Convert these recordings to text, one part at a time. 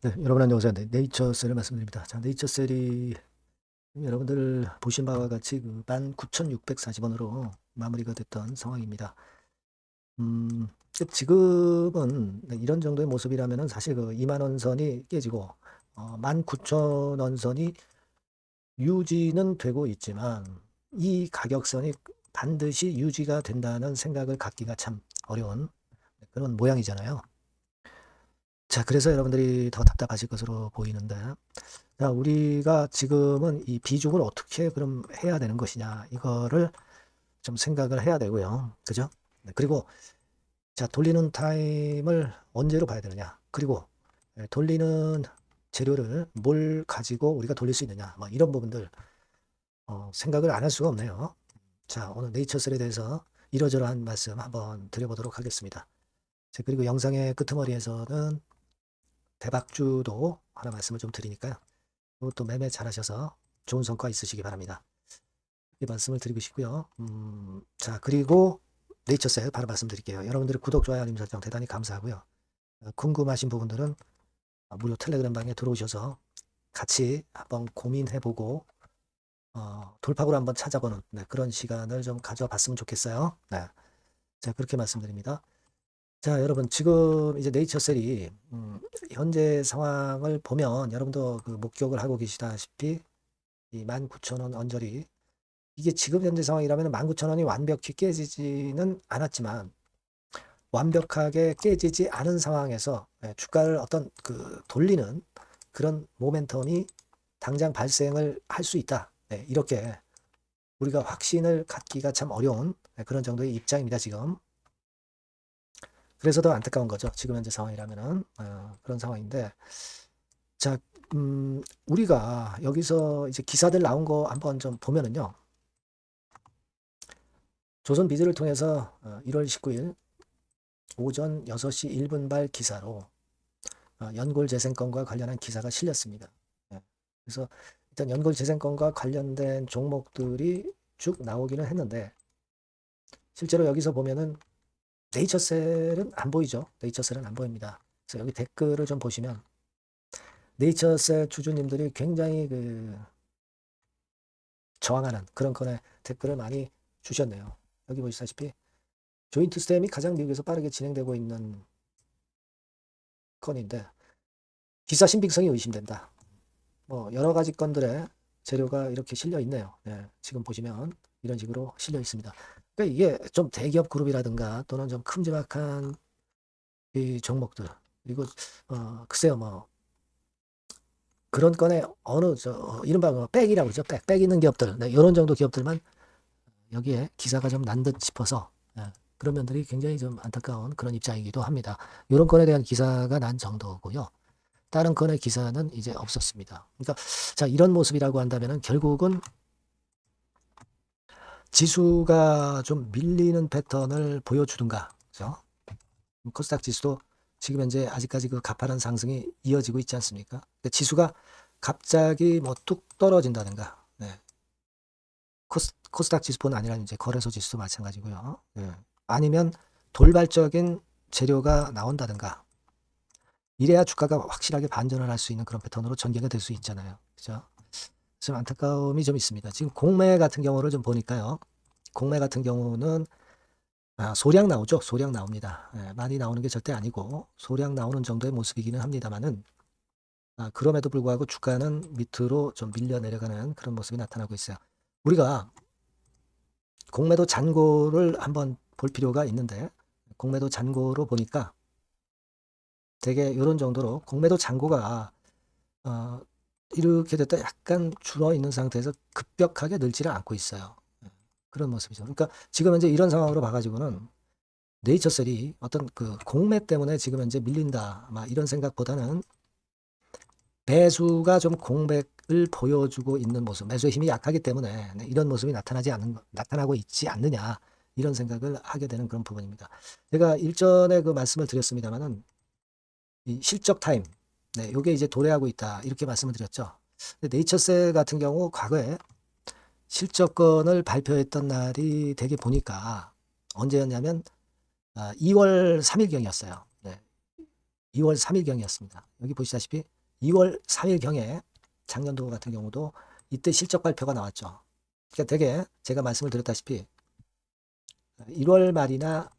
네, 여러분 안녕하세요. 네, 네이처셀을 말씀드립니다. 자, 네이처셀이 여러분들 보신 바와 같이 그 19,640원으로 마무리가 됐던 상황입니다. 지금은 네, 이런 정도의 모습이라면은 사실 그 2만 원 선이 깨지고 19,000원 선이 유지는 되고 있지만 이 가격선이 반드시 유지가 된다는 생각을 갖기가 참 어려운 그런 모양이잖아요. 자, 그래서 여러분들이 더 답답하실 것으로 보이는데, 자, 우리가 지금은 이 비중을 어떻게 그럼 해야 되는 것이냐, 이거를 좀 생각을 해야 되고요. 그죠? 네, 그리고, 자, 돌리는 타임을 언제로 봐야 되느냐. 그리고, 돌리는 재료를 뭘 가지고 우리가 돌릴 수 있느냐. 뭐 이런 부분들, 생각을 안 할 수가 없네요. 자, 오늘 네이처셀에 대해서 이러저러한 말씀 한번 드려보도록 하겠습니다. 자, 그리고 영상의 끄트머리에서는 대박주도 하나 말씀을 좀 드리니까요. 또 매매 잘하셔서 좋은 성과 있으시기 바랍니다. 이 말씀을 드리고 싶고요. 자, 그리고 네이처셀 바로 말씀드릴게요. 여러분들의 구독, 좋아요, 알림 설정 대단히 감사하고요. 궁금하신 부분들은 무료 텔레그램 방에 들어오셔서 같이 한번 고민해보고 돌파구를 한번 찾아보는 네, 그런 시간을 좀 가져봤으면 좋겠어요. 네. 자, 그렇게 말씀드립니다. 자, 여러분 지금 이제 네이처셀이 현재 상황을 보면 여러분도 그 목격을 하고 계시다시피 이 19,000원 언저리 이게 지금 현재 상황이라면 19,000원이 완벽히 깨지지는 않았지만 완벽하게 깨지지 않은 상황에서 주가를 어떤 그 돌리는 그런 모멘텀이 당장 발생을 할 수 있다. 네, 이렇게 우리가 확신을 갖기가 참 어려운 그런 정도의 입장입니다, 지금. 그래서 더 안타까운 거죠. 지금 현재 상황이라면은 그런 상황인데 자, 우리가 여기서 이제 기사들 나온 거 한번 좀 보면은요. 조선비즈를 통해서 1월 19일 오전 6시 1분발 기사로 연골재생건과 관련한 기사가 실렸습니다. 예. 그래서 일단 연골재생건과 관련된 종목들이 쭉 나오기는 했는데 실제로 여기서 보면은 네이처셀은 안 보이죠. 네이처셀은 안 보입니다. 그래서 여기 댓글을 좀 보시면 네이처셀 주주님들이 굉장히 그 저항하는 그런 건에 댓글을 많이 주셨네요. 여기 보시다시피 조인트 스템이 가장 미국에서 빠르게 진행되고 있는 건인데 기사 신빙성이 의심된다. 뭐 여러 가지 건들의 재료가 이렇게 실려 있네요. 네, 지금 보시면 이런 식으로 실려 있습니다. 그러니까 이게 좀 대기업 그룹이라든가 또는 좀 큼지막한 이 종목들 그리고 글쎄요 뭐 그런 건에 어느 이른바 뭐 백이라고 그러죠. 백 있는 기업들 네, 이런 정도 기업들만 여기에 기사가 좀 난 듯 싶어서 그런 면들이 굉장히 좀 안타까운 그런 입장이기도 합니다. 이런 건에 대한 기사가 난 정도고요. 다른 건의 기사는 이제 없었습니다. 그러니까 자 이런 모습이라고 한다면은 결국은 지수가 좀 밀리는 패턴을 보여주든가, 그죠? 코스닥 지수도 지금 현재 아직까지 그 가파른 상승이 이어지고 있지 않습니까? 지수가 갑자기 뭐 뚝 떨어진다든가, 네. 코스닥 지수뿐 아니라 이제 거래소 지수도 마찬가지고요. 네. 아니면 돌발적인 재료가 나온다든가, 이래야 주가가 확실하게 반전을 할 수 있는 그런 패턴으로 전개가 될 수 있잖아요. 그죠? 좀 안타까움이 좀 있습니다. 지금 공매 같은 경우를 좀 보니까요. 공매 같은 경우는 소량 나오죠. 소량 나옵니다. 예, 많이 나오는 게 절대 아니고 소량 나오는 정도의 모습이기는 합니다만은 그럼에도 불구하고 주가는 밑으로 좀 밀려 내려가는 그런 모습이 나타나고 있어요. 우리가 공매도 잔고를 한번 볼 필요가 있는데 공매도 잔고로 보니까 되게 이런 정도로 공매도 잔고가 어, 이렇게 됐다 약간 줄어 있는 상태에서 급격하게 늘지를 않고 있어요. 예, 그런 모습이죠. 그러니까 지금 현재 이런 상황으로 봐가지고는 네이처셀이 어떤 그 공매 때문에 지금 현재 밀린다, 막 이런 생각보다는 매수가 좀 공백을 보여주고 있는 모습, 매수의 힘이 약하기 때문에 이런 모습이 나타나고 있지 않느냐, 이런 생각을 하게 되는 그런 부분입니다. 제가 일전에 그 말씀을 드렸습니다만은 이 실적 타임, 네, 요게 이제 도래하고 있다, 이렇게 말씀을 드렸죠. 근데 네이처셀 같은 경우 과거에 실적권을 발표했던 날이 되게 보니까 언제였냐면 2월 3일경이었어요. 네. 2월 3일경이었습니다. 여기 보시다시피 2월 3일경에 작년도 같은 경우도 이때 실적 발표가 나왔죠. 그러니까 되게 제가 말씀을 드렸다시피 1월 말이나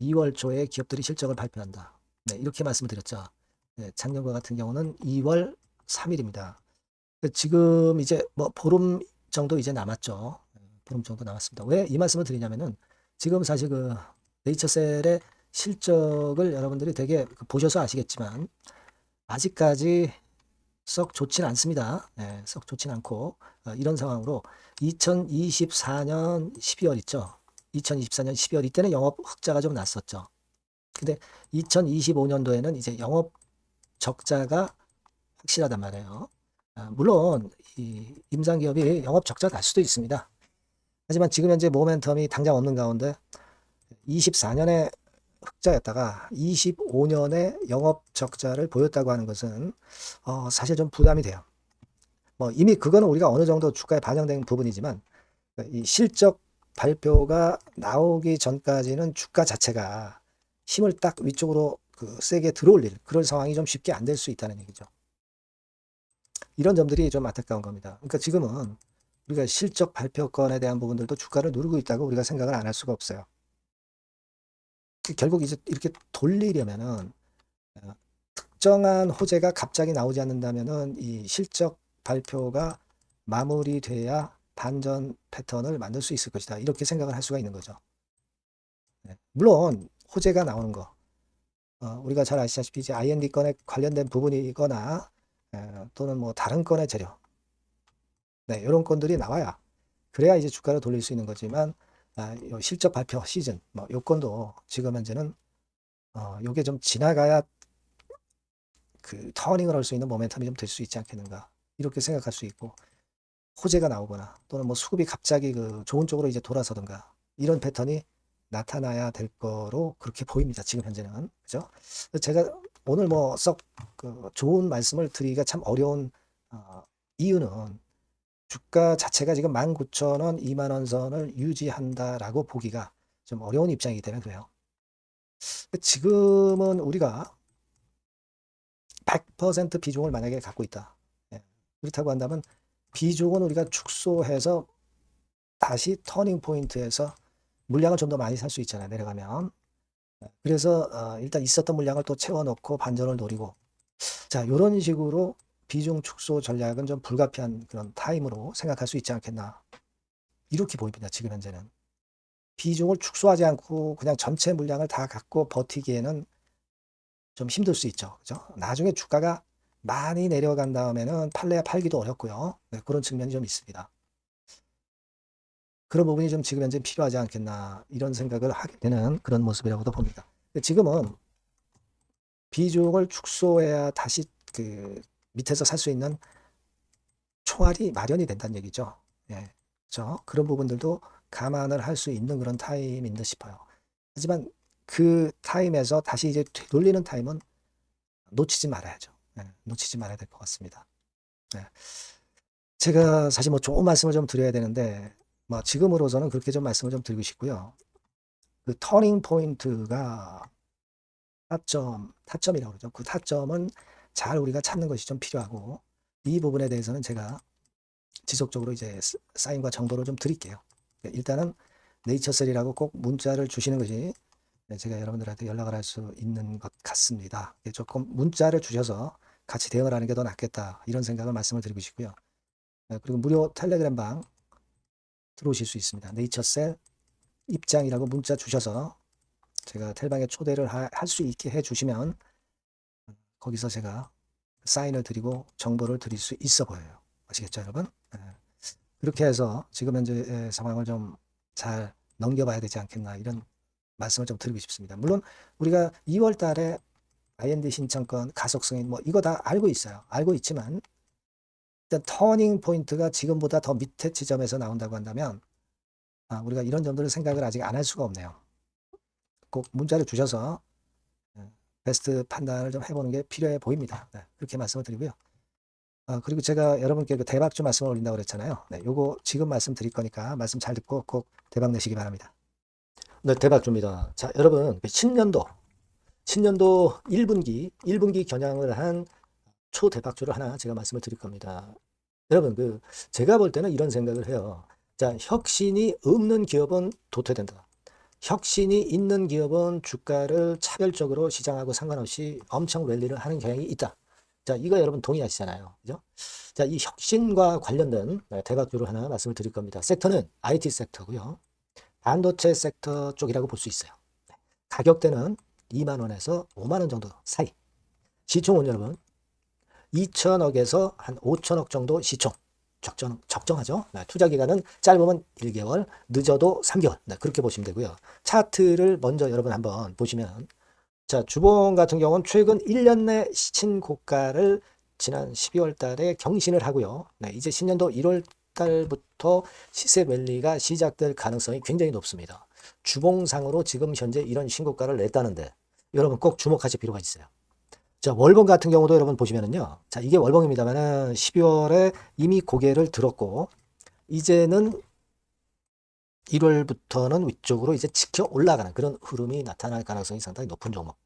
2월 초에 기업들이 실적을 발표한다. 네, 이렇게 말씀을 드렸죠. 네, 작년과 같은 경우는 2월 3일입니다. 지금 이제 뭐 보름 정도 이제 남았죠. 보름 정도 남았습니다. 왜 이 말씀을 드리냐면은 지금 사실 그 네이처셀의 실적을 여러분들이 되게 보셔서 아시겠지만 아직까지 썩 좋진 않습니다. 네, 썩 좋진 않고 이런 상황으로 2024년 12월 있죠. 2024년 12월 이때는 영업 흑자가 좀 났었죠. 근데 2025년도에는 이제 영업 적자가 확실하단 말이에요. 물론 이 임상기업이 영업 적자 날 수도 있습니다. 하지만 지금 현재 모멘텀이 당장 없는 가운데 24년에 흑자였다가 25년에 영업 적자를 보였다고 하는 것은 사실 좀 부담이 돼요. 뭐 이미 그거는 우리가 어느 정도 주가에 반영된 부분이지만 이 실적 발표가 나오기 전까지는 주가 자체가 힘을 딱 위쪽으로 세게 들어올릴 그런 상황이 좀 쉽게 안 될 수 있다는 얘기죠. 이런 점들이 좀 안타까운 겁니다. 그러니까 지금은 우리가 실적 발표권에 대한 부분들도 주가를 누르고 있다고 우리가 생각을 안 할 수가 없어요. 결국 이제 이렇게 돌리려면은 특정한 호재가 갑자기 나오지 않는다면은 이 실적 발표가 마무리돼야 반전 패턴을 만들 수 있을 것이다. 이렇게 생각을 할 수가 있는 거죠. 물론 호재가 나오는 거 우리가 잘 아시다시피 이제 I&D 건에 관련된 부분이거나 또는 뭐 다른 건의 재료 네, 이런 건들이 나와야 그래야 이제 주가를 돌릴 수 있는 거지만 실적 발표 시즌 뭐 요건도 지금 현재는 요게 좀 지나가야 그 터닝을 할 수 있는 모멘텀이 좀 될 수 있지 않겠는가 이렇게 생각할 수 있고 호재가 나오거나 또는 뭐 수급이 갑자기 그 좋은 쪽으로 이제 돌아서든가 이런 패턴이 나타나야 될 거로 그렇게 보입니다. 지금 현재는 그죠? 제가 오늘 뭐 썩 그 좋은 말씀을 드리기가 참 어려운 이유는 주가 자체가 지금 19,000원, 20,000원 선을 유지한다라고 보기가 좀 어려운 입장이기 때문에 그래요. 지금은 우리가 100% 비중을 만약에 갖고 있다. 예. 그렇다고 한다면 비중은 우리가 축소해서 다시 터닝 포인트에서 물량을 좀 더 많이 살 수 있잖아요. 내려가면. 그래서 일단 있었던 물량을 또 채워놓고 반전을 노리고 자 이런 식으로 비중 축소 전략은 좀 불가피한 그런 타임으로 생각할 수 있지 않겠나 이렇게 보입니다. 지금 현재는. 비중을 축소하지 않고 그냥 전체 물량을 다 갖고 버티기에는 좀 힘들 수 있죠. 그죠? 나중에 주가가 많이 내려간 다음에는 팔래야 팔기도 어렵고요. 네, 그런 측면이 좀 있습니다. 그런 부분이 좀 지금 현재 필요하지 않겠나 이런 생각을 하게 되는 그런 모습이라고도 봅니다. 지금은 비중을 축소해야 다시 그 밑에서 살 수 있는 총알이 마련이 된다는 얘기죠. 예, 그렇죠? 그런 부분들도 감안을 할 수 있는 그런 타임인 듯 싶어요. 하지만 그 타임에서 다시 이제 되돌리는 타임은 놓치지 말아야죠. 예, 놓치지 말아야 될 것 같습니다. 예. 제가 사실 뭐 좋은 말씀을 좀 드려야 되는데 뭐 지금으로서는 그렇게 좀 말씀을 좀 드리고 싶고요. 그 터닝 포인트가 타점이라고 그러죠. 그 타점은 잘 우리가 찾는 것이 좀 필요하고 이 부분에 대해서는 제가 지속적으로 이제 사인과 정보를 좀 드릴게요. 일단은 네이처셀이라고 꼭 문자를 주시는 것이 제가 여러분들한테 연락을 할 수 있는 것 같습니다. 조금 문자를 주셔서 같이 대응을 하는 게 더 낫겠다 이런 생각을 말씀을 드리고 싶고요. 그리고 무료 텔레그램 방 들어오실 수 있습니다. 네이처셀 입장이라고 문자 주셔서 제가 텔방에 초대를 할 수 있게 해주시면 거기서 제가 사인을 드리고 정보를 드릴 수 있어 보여요. 아시겠죠, 여러분? 그렇게 해서 지금 현재 상황을 좀 잘 넘겨봐야 되지 않겠나 이런 말씀을 좀 드리고 싶습니다. 물론 우리가 2월 달에 I&D 신청권 가속 승인 뭐 이거 다 알고 있어요. 알고 있지만 일단 터닝 포인트가 지금보다 더 밑에 지점에서 나온다고 한다면 우리가 이런 점들을 생각을 아직 안 할 수가 없네요. 꼭 문자를 주셔서 베스트 판단을 좀 해보는 게 필요해 보입니다. 네, 그렇게 말씀을 드리고요. 그리고 제가 여러분께 그 대박주 말씀을 올린다고 그랬잖아요. 네, 요거 지금 말씀드릴 거니까 말씀 잘 듣고 꼭 대박 내시기 바랍니다. 네, 대박주입니다. 자, 여러분, 신년도 신년도 1분기 겨냥을 한 초대박주를 하나 제가 말씀을 드릴 겁니다. 여러분, 제가 볼 때는 이런 생각을 해요. 자, 혁신이 없는 기업은 도태된다. 혁신이 있는 기업은 주가를 차별적으로 시장하고 상관없이 엄청 랠리를 하는 경향이 있다. 자, 이거 여러분 동의하시잖아요. 그죠? 자, 이 혁신과 관련된 대박주를 하나 말씀을 드릴 겁니다. 섹터는 IT 섹터고요. 반도체 섹터 쪽이라고 볼 수 있어요. 가격대는 2만 원에서 5만 원 정도 사이. 시총은 여러분 2천억에서 한 5천억 정도 시총. 적정하죠. 투자 기간은 짧으면 1개월, 늦어도 3개월. 그렇게 보시면 되고요. 차트를 먼저 여러분 한번 보시면, 자, 주봉 같은 경우는 최근 1년 내 시친 고가를 지난 12월 달에 경신을 하고요. 이제 신년도 1월 달부터 시세 랠리가 시작될 가능성이 굉장히 높습니다. 주봉상으로 지금 현재 이런 신고가를 냈다는데 여러분 꼭 주목하실 필요가 있어요. 자, 월봉 같은 경우도 여러분 보시면은요. 자, 이게 월봉입니다만은 12월에 이미 고개를 들었고, 이제는 1월부터는 위쪽으로 이제 지켜 올라가는 그런 흐름이 나타날 가능성이 상당히 높은 종목.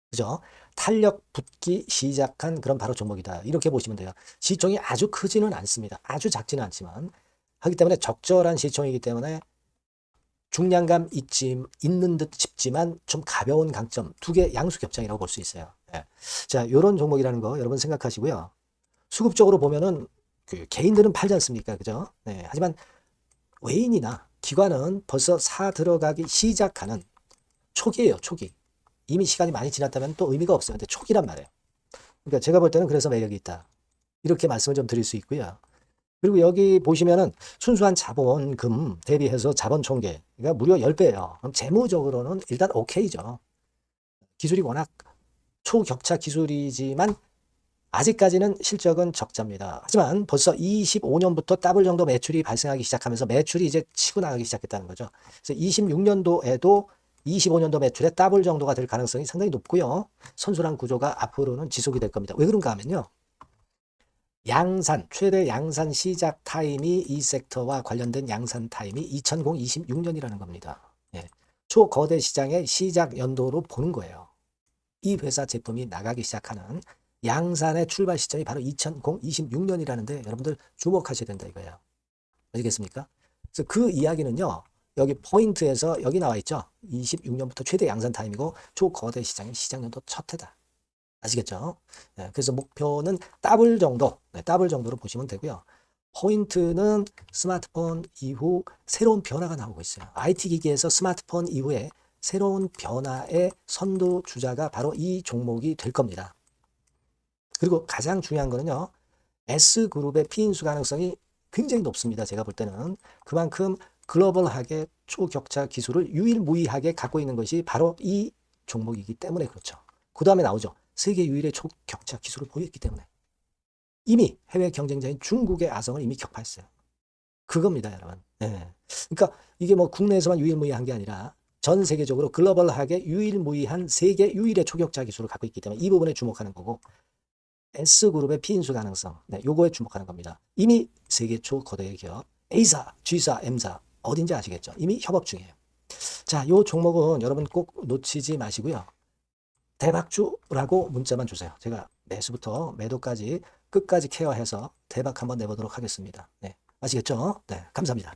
그죠? 탄력 붙기 시작한 그런 바로 종목이다. 이렇게 보시면 돼요. 시총이 아주 크지는 않습니다. 아주 작지는 않지만. 하기 때문에 적절한 시총이기 때문에 중량감 있는 듯 싶지만 좀 가벼운 강점, 두 개 양수 겹장이라고 볼 수 있어요. 예. 자, 이런 종목이라는 거 여러분 생각하시고요. 수급적으로 보면은 개인들은 팔지 않습니까? 그죠? 네. 하지만 외인이나 기관은 벌써 사 들어가기 시작하는 초기예요, 초기. 이미 시간이 많이 지났다면 또 의미가 없어요. 근데 초기란 말이에요. 그러니까 제가 볼 때는 그래서 매력이 있다. 이렇게 말씀을 좀 드릴 수 있고요. 그리고 여기 보시면은 순수한 자본금 대비해서 자본 총계가 무려 10배예요. 그럼 재무적으로는 일단 오케이죠. 기술이 워낙 초격차 기술이지만 아직까지는 실적은 적자입니다. 하지만 벌써 25년부터 더블 정도 매출이 발생하기 시작하면서 매출이 이제 치고 나가기 시작했다는 거죠. 그래서 26년도에도 25년도 매출의 더블 정도가 될 가능성이 상당히 높고요. 선순환 구조가 앞으로는 지속이 될 겁니다. 왜 그런가 하면요. 최대 양산 시작 타임이 이 섹터와 관련된 양산 타임이 2026년이라는 겁니다. 예. 초거대 시장의 시작 연도로 보는 거예요. 이 회사 제품이 나가기 시작하는 양산의 출발 시점이 바로 2026년이라는데 여러분들 주목하셔야 된다 이거예요. 아시겠습니까? 그래서 그 이야기는요. 여기 포인트에서 여기 나와 있죠. 26년부터 최대 양산 타임이고 초거대 시장의 시작 연도 첫 해다. 아시겠죠? 네, 그래서 목표는 더블 정도, 더블 정도로 보시면 되고요. 포인트는 스마트폰 이후 새로운 변화가 나오고 있어요. IT 기기에서 스마트폰 이후에 새로운 변화의 선도 주자가 바로 이 종목이 될 겁니다. 그리고 가장 중요한 거는요. S그룹의 피인수 가능성이 굉장히 높습니다. 제가 볼 때는. 그만큼 글로벌하게 초격차 기술을 유일무이하게 갖고 있는 것이 바로 이 종목이기 때문에 그렇죠. 그 다음에 나오죠. 세계 유일의 초격차 기술을 보였기 때문에. 이미 해외 경쟁자인 중국의 아성을 이미 격파했어요. 그겁니다, 여러분. 네. 그러니까 이게 뭐 국내에서만 유일무이한 게 아니라 전 세계적으로 글로벌하게 유일무이한 세계 유일의 초격차 기술을 갖고 있기 때문에 이 부분에 주목하는 거고 S그룹의 피인수 가능성, 요거에 주목하는 겁니다. 이미 세계 초거대 기업 A사, G사, M사 어딘지 아시겠죠? 이미 협업 중이에요. 자, 요 종목은 여러분 꼭 놓치지 마시고요. 대박주라고 문자만 주세요. 제가 매수부터 매도까지 끝까지 케어해서 대박 한번 내보도록 하겠습니다. 네, 아시겠죠? 네, 감사합니다.